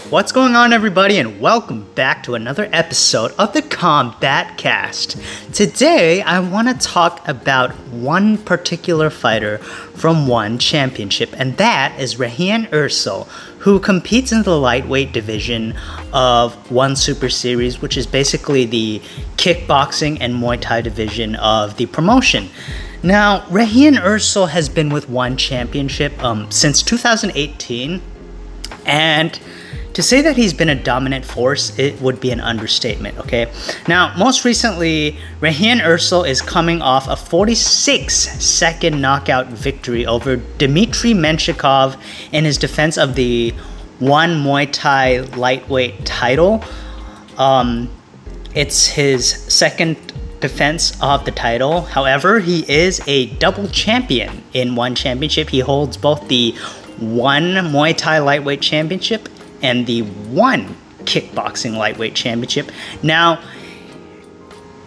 What's going on, everybody, and welcome back to another episode of the CombatCast. Today, I want to talk about one particular fighter from one championship, and that is REGIAN EERSEL, who competes in the lightweight division of One Super Series, which is basically the kickboxing and Muay Thai division of the promotion. Now, REGIAN EERSEL has been with one championship since 2018, and to say that he's been a dominant force, it would be an understatement, okay? Now, most recently, REGIAN EERSEL is coming off a 46-second knockout victory over Dmitry Menshikov in his defense of the One Muay Thai lightweight title. It's his second defense of the title. However, he is a double champion in one championship. He holds both the One Muay Thai lightweight championship and the One kickboxing lightweight championship. Now,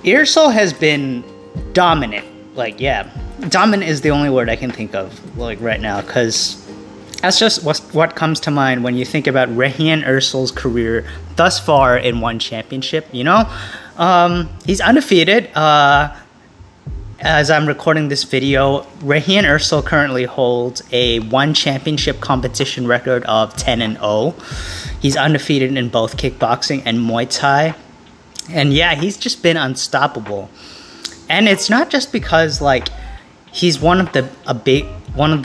EERSEL has been dominant. Dominant is the only word I can think of right now, because that's just what comes to mind when you think about REGIAN EERSEL's career thus far in one championship. You know, he's undefeated. As I'm recording this video, REGIAN EERSEL currently holds a one championship competition record of 10-0. He's undefeated in both kickboxing and Muay Thai. And yeah, he's just been unstoppable. And it's not just because he's one of the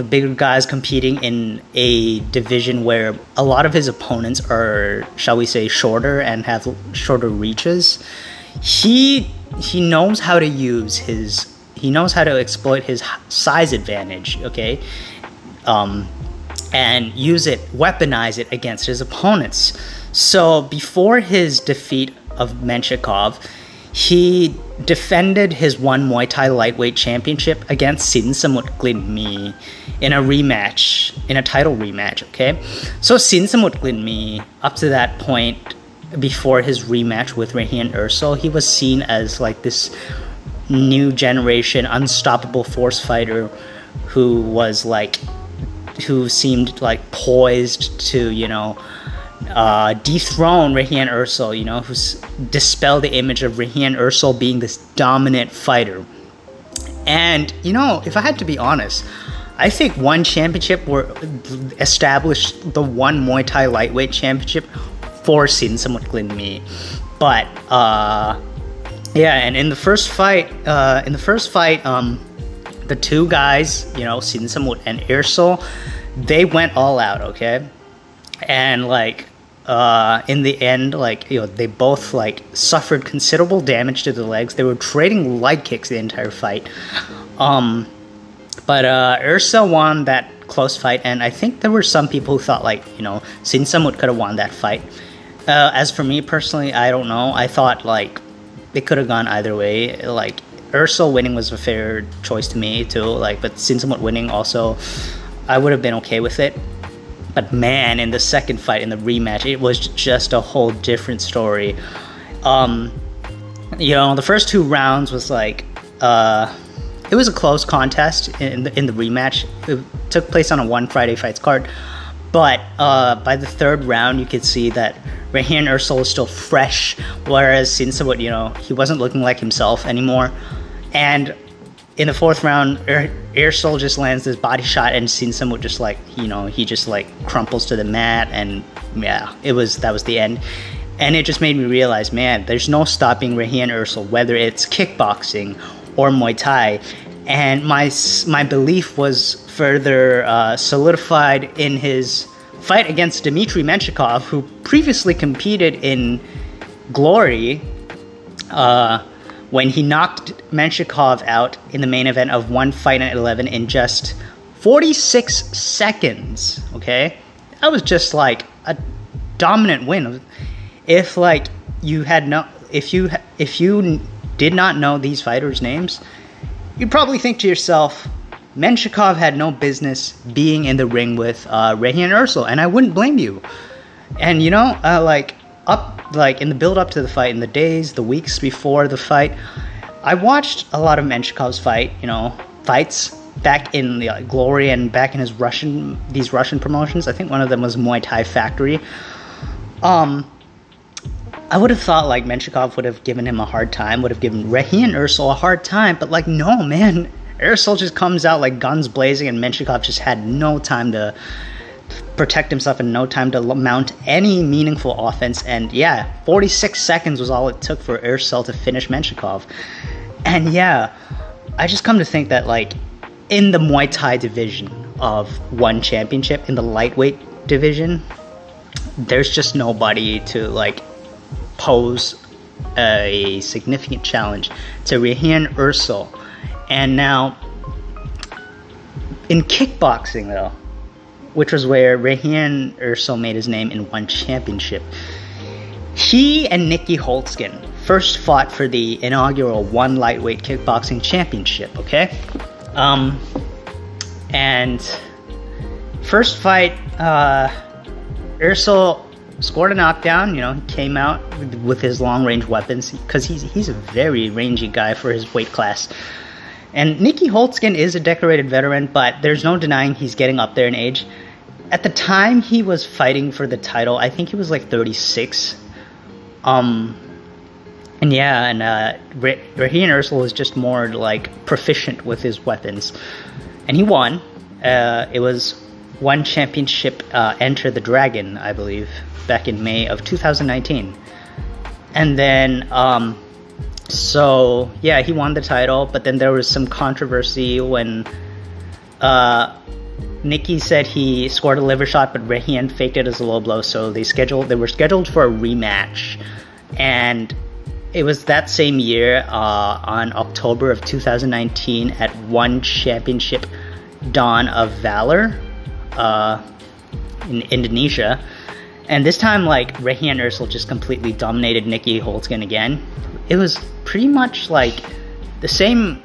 bigger guys competing in a division where a lot of his opponents are, shall we say, shorter and have shorter reaches. He knows how to use his He knows how to exploit his size advantage, okay? And use it, weaponize it against his opponents. So before his defeat of Menshikov, he defended his One Muay Thai lightweight championship against Sinsamutglinmi in a rematch, in a title rematch, okay? So Sinsamutglinmi, up to that point, before his rematch with REGIAN EERSEL, he was seen as this new generation unstoppable force fighter who seemed poised to dethrone REGIAN EERSEL, who's dispel the image of REGIAN EERSEL being this dominant fighter. And if I had to be honest, I think one championship established the One Muay Thai lightweight championship for Sinsamutglinmi, but yeah, and in the first fight, the two guys, Sinsamut and EERSEL, they went all out, okay? And in the end, they both suffered considerable damage to the legs. They were trading leg kicks the entire fight. But EERSEL won that close fight, and I think there were some people who thought Sinsamut could have won that fight. As for me personally, I don't know. I thought it could have gone either way. EERSEL winning was a fair choice to me too. But Sinsamut winning also, I would have been okay with it. But man, in the second fight, in the rematch, it was just a whole different story. The first two rounds was it was a close contest in the rematch. It took place on a One Friday Fights card. But by the third round, you could see that REGIAN EERSEL was still fresh, whereas Sinsamut, he wasn't looking like himself anymore. And in the fourth round, EERSEL just lands this body shot, and Sinsamut just he just crumples to the mat, and yeah, that was the end. And it just made me realize, man, there's no stopping REGIAN EERSEL, whether it's kickboxing or Muay Thai. And my belief was further solidified in his fight against Dmitry Menshikov, who previously competed in Glory when he knocked Menshikov out in the main event of One Fight in 11 in just 46 seconds, okay? That was just a dominant win. If you did not know these fighters' names, you'd probably think to yourself, Menshikov had no business being in the ring with REGIAN EERSEL, and I wouldn't blame you. And in the build up to the fight, in the days, the weeks before the fight, I watched a lot of Menshikov's fights back in the Glory and back in these Russian promotions. I think one of them was Muay Thai Factory. I would have thought like Menshikov would have given him a hard time, would have given REGIAN EERSEL a hard time, but like no, man. EERSEL just comes out like guns blazing, and Menshikov just had no time to protect himself and no time to mount any meaningful offense. And yeah, 46 seconds was all it took for EERSEL to finish Menshikov. And yeah, I just come to think that like in the Muay Thai division of one championship, in the lightweight division, there's just nobody to like pose a significant challenge to REGIAN EERSEL. And now in kickboxing though, which was where REGIAN EERSEL made his name in one championship, he and Nicky Holtzkin first fought for the inaugural one lightweight kickboxing championship, okay? And first fight, EERSEL scored a knockdown. You know, he came out with his long-range weapons because he's a very rangy guy for his weight class. And Nicky Holtzkin is a decorated veteran, but there's no denying he's getting up there in age. At the time he was fighting for the title, I think he was like 36. And yeah, and REGIAN EERSEL was just more like proficient with his weapons, and he won. It was one championship, Enter the Dragon, I believe, back in May of 2019. And then so yeah, he won the title, but then there was some controversy when Nicky said he scored a liver shot, but REGIAN faked it as a low blow, so they were scheduled for a rematch. And it was that same year, on October of 2019, at One Championship Dawn of Valor in Indonesia. And this time, like, REGIAN EERSEL just completely dominated Nicky Holtzkin again. It was pretty much like the same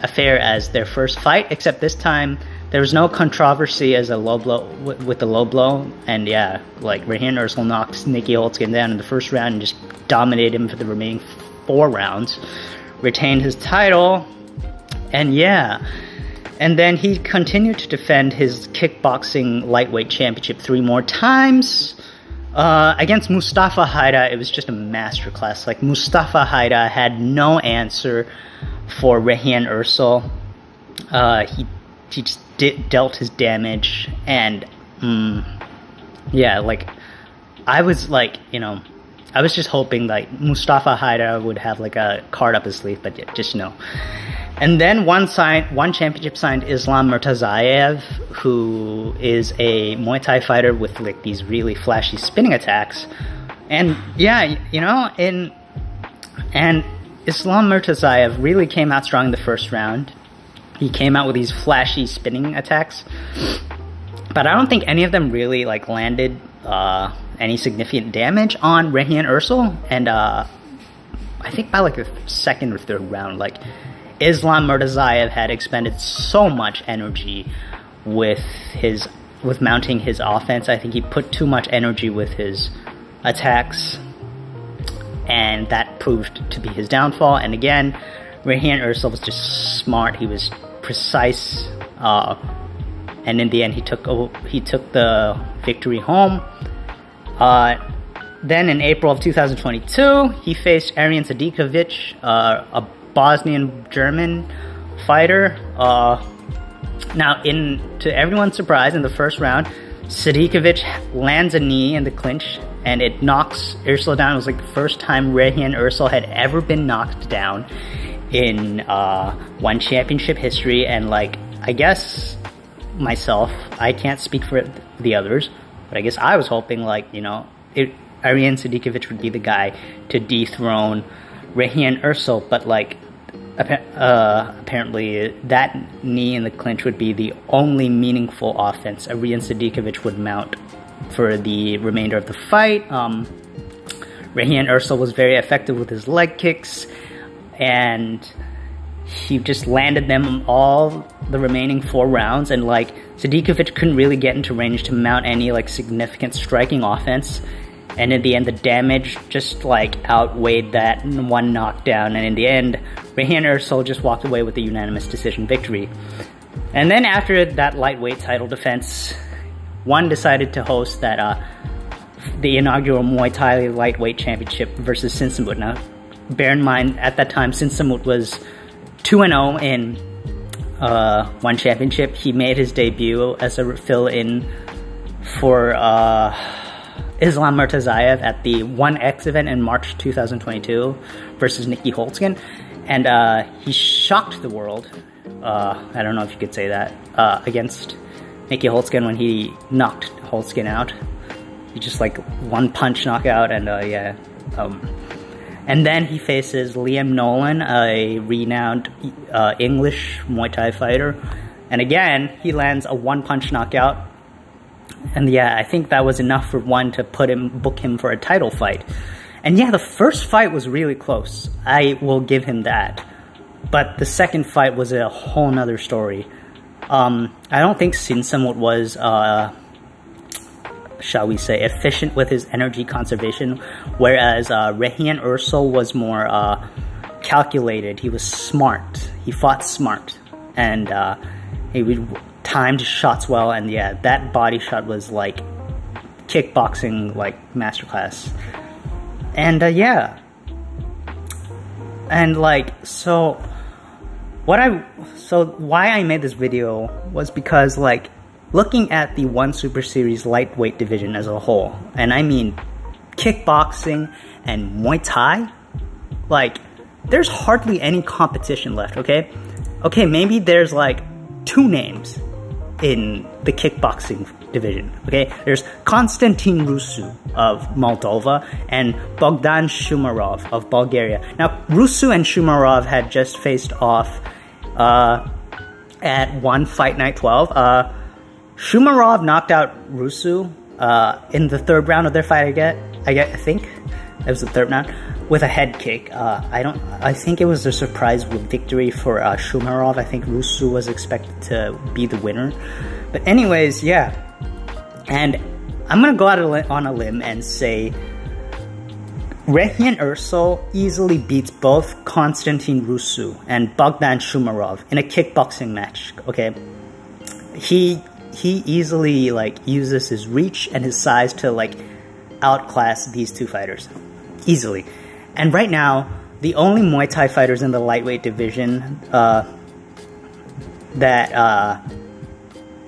affair as their first fight, except this time there was no controversy as a low blow with the low blow. And yeah, like REGIAN EERSEL knocked Nicky Holtzkin down in the first round and just dominated him for the remaining 4 rounds, retained his title. And yeah, and then he continued to defend his kickboxing lightweight championship 3 more times. Against Mustafa Haida, it was just a masterclass. Like, Mustafa Haida had no answer for REGIAN EERSEL. He just dealt his damage, and yeah, like, I was like, you know, I was just hoping like Mustafa Haida would have like a card up his sleeve, but yeah, just no. And then one championship signed Islam Murtazaev, who is a Muay Thai fighter with like these really flashy spinning attacks. And yeah, you know, and Islam Murtazaev really came out strong in the first round. He came out with these flashy spinning attacks, but I don't think any of them really like landed any significant damage on REGIAN EERSEL. And I think by like the 2nd or 3rd round, like, Islam Murtazaev had expended so much energy with mounting his offense. I think he put too much energy with his attacks, and that proved to be his downfall. And again, REGIAN EERSEL was just smart. He was precise, and in the end, he took the victory home. Then in April of 2022, he faced Arjan Sadikovic, a Bosnian-German fighter. Now, to everyone's surprise, in the first round, Sadikovic lands a knee in the clinch, and it knocks EERSEL down. It was like the first time REGIAN EERSEL had ever been knocked down in one championship history. And like, I guess myself, I can't speak for the others, but I guess I was hoping, like, you know, Arjan Sadikovic would be the guy to dethrone REGIAN EERSEL, but like, apparently that knee in the clinch would be the only meaningful offense Arjan Sadikovic would mount for the remainder of the fight. REGIAN EERSEL was very effective with his leg kicks, and he just landed them all the remaining 4 rounds, and like, Sadikovic couldn't really get into range to mount any like significant striking offense. And in the end, the damage just like outweighed that one knockdown, and in the end, REGIAN EERSEL just walked away with a unanimous decision victory. And then after that lightweight title defense, One decided to host that the inaugural Muay Thai lightweight championship versus Sinsamut. Now, bear in mind, at that time, Sinsamut was 2-0 in one championship. He made his debut as a fill-in for Islam Murtazaev at the 1X event in March 2022 versus Nicky Holtzkin. And he shocked the world, I don't know if you could say that, against Nicky Holtzkin when he knocked Holtzkin out. He just like one punch knockout, and yeah. And then he faces Liam Nolan, a renowned English Muay Thai fighter. And again, he lands a one-punch knockout. And yeah, I think that was enough for one to book him for a title fight. And yeah, the first fight was really close. I will give him that. But the second fight was a whole nother story. I don't think Sinsamut was, shall we say, efficient with his energy conservation, whereas REGIAN EERSEL was more calculated. He was smart. He fought smart. And he timed shots well, and yeah, that body shot was like kickboxing, like masterclass. And yeah, and like, so why I made this video was because, like, looking at the One Super Series lightweight division as a whole, and I mean kickboxing and Muay Thai, like, there's hardly any competition left, okay? Okay, maybe there's like 2 names in the kickboxing division, okay? There's Konstantin Rusu of Moldova and Bogdan Shumarov of Bulgaria. Now, Rusu and Shumarov had just faced off at One Fight Night 12. Shumarov knocked out Rusu in the 3rd round of their fight, I think. It was the 3rd round, with a head kick. I think it was a surprise victory for Shumarov. I think Rusu was expected to be the winner. But anyways, yeah. And I'm gonna go out on a limb and say REGIAN EERSEL easily beats both Konstantin Rusu and Bogdan Shumarov in a kickboxing match, okay? He easily, like, uses his reach and his size to, like, outclass these 2 fighters. Easily. And right now, the only Muay Thai fighters in the lightweight division that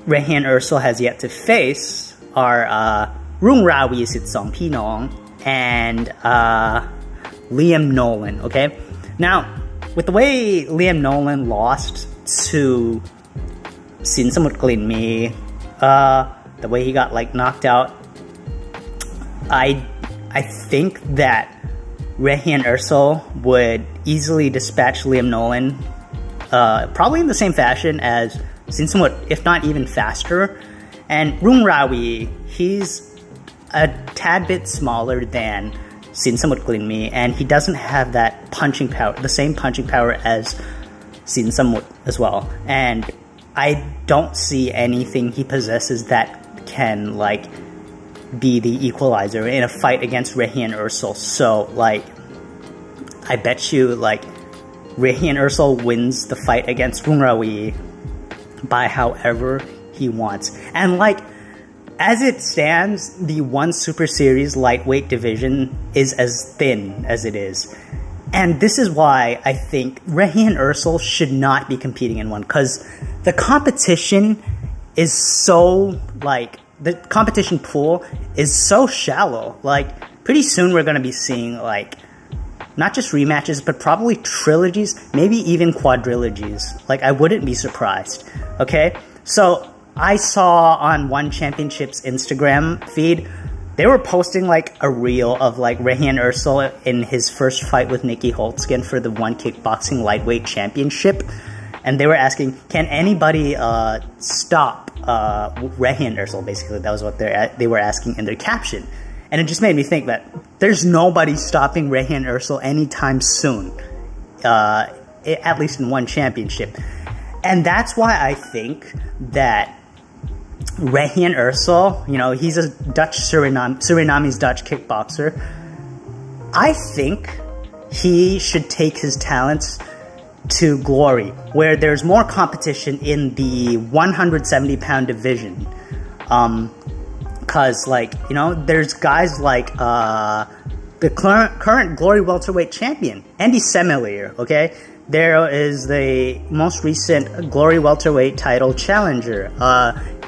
REGIAN EERSEL has yet to face are Rungrawi Sitsong Pinong and Liam Nolan, okay? Now, with the way Liam Nolan lost to Sinsamut Glinmi, the way he got, like, knocked out, I think that REGIAN EERSEL would easily dispatch Liam Nolan, probably in the same fashion as Sinsamut, if not even faster. And Rungrawi, he's a tad bit smaller than Sinsamut Glinmi, and he doesn't have that punching power, the same punching power as Sinsamut as well. And I don't see anything he possesses that can, like, be the equalizer in a fight against REGIAN EERSEL. So, like, I bet you, like, REGIAN EERSEL wins the fight against Rungrawi by however he wants. And, like, as it stands, the One Super Series lightweight division is as thin as it is. And this is why I think REGIAN EERSEL should not be competing in one, because the competition is so, like, the competition pool is so shallow. Like, pretty soon we're going to be seeing, like, not just rematches, but probably trilogies, maybe even quadrilogies. Like, I wouldn't be surprised, okay? So, I saw on One Championship's Instagram feed, they were posting, like, a reel of, like, REGIAN EERSEL in his first fight with Nicky Holtzkin for the One Kickboxing Lightweight Championship. And they were asking, can anybody stop REGIAN EERSEL? Basically, that was what they were asking in their caption. And it just made me think that there's nobody stopping REGIAN EERSEL anytime soon, at least in One Championship. And that's why I think that REGIAN EERSEL, you know, he's a Surinamese Dutch kickboxer. I think he should take his talents to glory, where there's more competition in the 170-pound division. because, like, you know, there's guys like the current Glory welterweight champion, Andy Semelier, okay? There is the most recent Glory welterweight title challenger,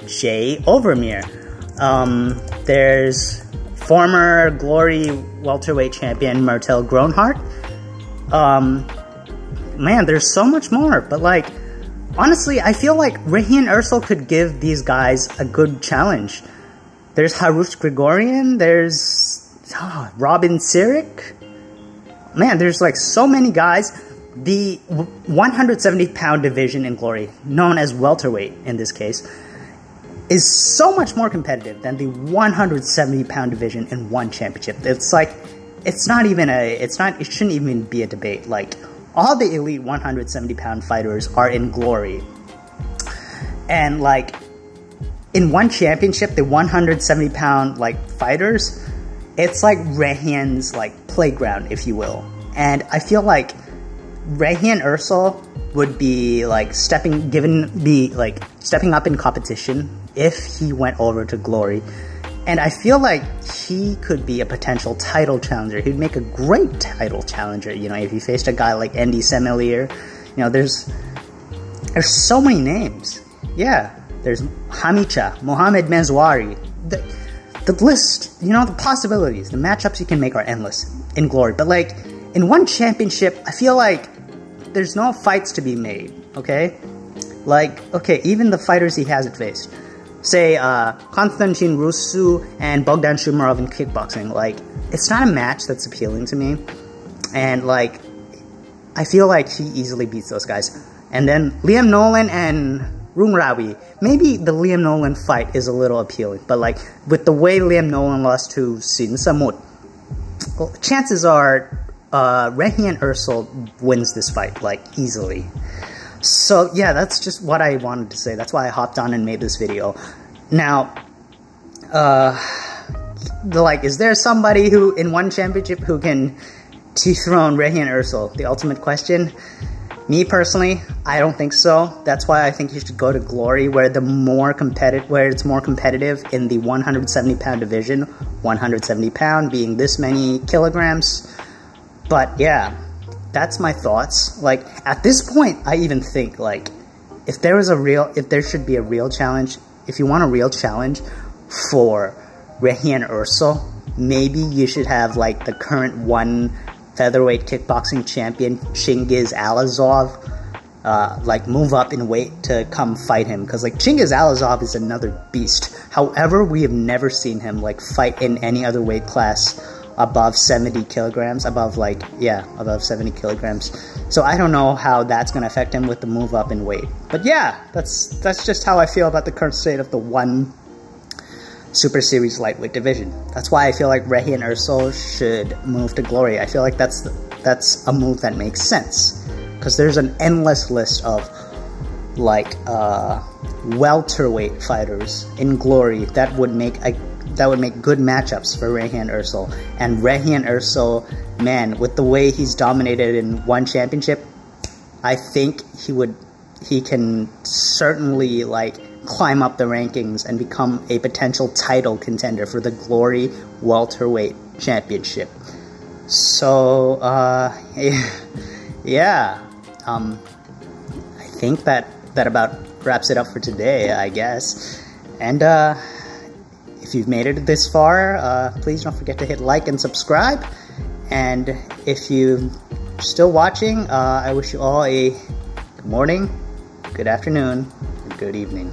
Jay Overmeer. There's former Glory welterweight champion Martel Gronhart. Man, there's so much more, but like, honestly, I feel like REGIAN EERSEL could give these guys a good challenge. There's Harush Grigorian, there's Robin Sirik. Man, there's like so many guys. The 170-pound division in Glory, known as welterweight in this case, is so much more competitive than the 170-pound division in one championship. It's like, it shouldn't even be a debate. Like, all the elite 170-pound fighters are in Glory. And like, in one championship, the 170-pound like fighters, it's like REGIAN's like playground, if you will. And I feel like REGIAN EERSEL would be like stepping up in competition if he went over to Glory. And I feel like he could be a potential title challenger. He'd make a great title challenger, you know, if he faced a guy like Andy Semelier. You know, there's so many names. Yeah, there's Hamicha, Mohamed Mezwari. The list, you know, the possibilities, the matchups you can make are endless in Glory. But like, in one championship, I feel like there's no fights to be made, okay? Like, okay, even the fighters he hasn't faced. Say, Konstantin Rusu and Bogdan Shumarov in kickboxing. Like, it's not a match that's appealing to me. And, like, I feel like he easily beats those guys. And then Liam Nolan and Rungrawi. Maybe the Liam Nolan fight is a little appealing. But, like, with the way Liam Nolan lost to Sin Samut, well, chances are REGIAN EERSEL wins this fight, like, easily. So, yeah, that's just what I wanted to say. That's why I hopped on and made this video. Now, like, is there somebody who, in one championship, who can dethrone REGIAN EERSEL? The ultimate question. Me, personally, I don't think so. That's why I think you should go to Glory, where it's more competitive in the 170-pound division. 170 pound being this many kilograms. But, yeah. That's my thoughts. Like, at this point, I even think, like, if there should be a real challenge, if you want a real challenge for REGIAN EERSEL, maybe you should have, like, the current one featherweight kickboxing champion, Chingiz Alazov, like, move up in weight to come fight him. Because, like, Chingiz Alazov is another beast. However, we have never seen him, like, fight in any other weight class above 70 kilograms, above 70 kilograms. So I don't know how that's going to affect him with the move up in weight. But yeah, that's just how I feel about the current state of the one Super Series lightweight division. That's why I feel like REGIAN EERSEL should move to Glory. I feel like that's a move that makes sense. Because there's an endless list of, like, welterweight fighters in Glory that would make good matchups for REGIAN EERSEL. And REGIAN EERSEL, man, with the way he's dominated in one championship, I think he can certainly, like, climb up the rankings and become a potential title contender for the Glory welterweight championship. So, yeah, I think that about wraps it up for today, I guess. And, if you've made it this far, please don't forget to hit like and subscribe. And if you're still watching, I wish you all a good morning, good afternoon, and good evening.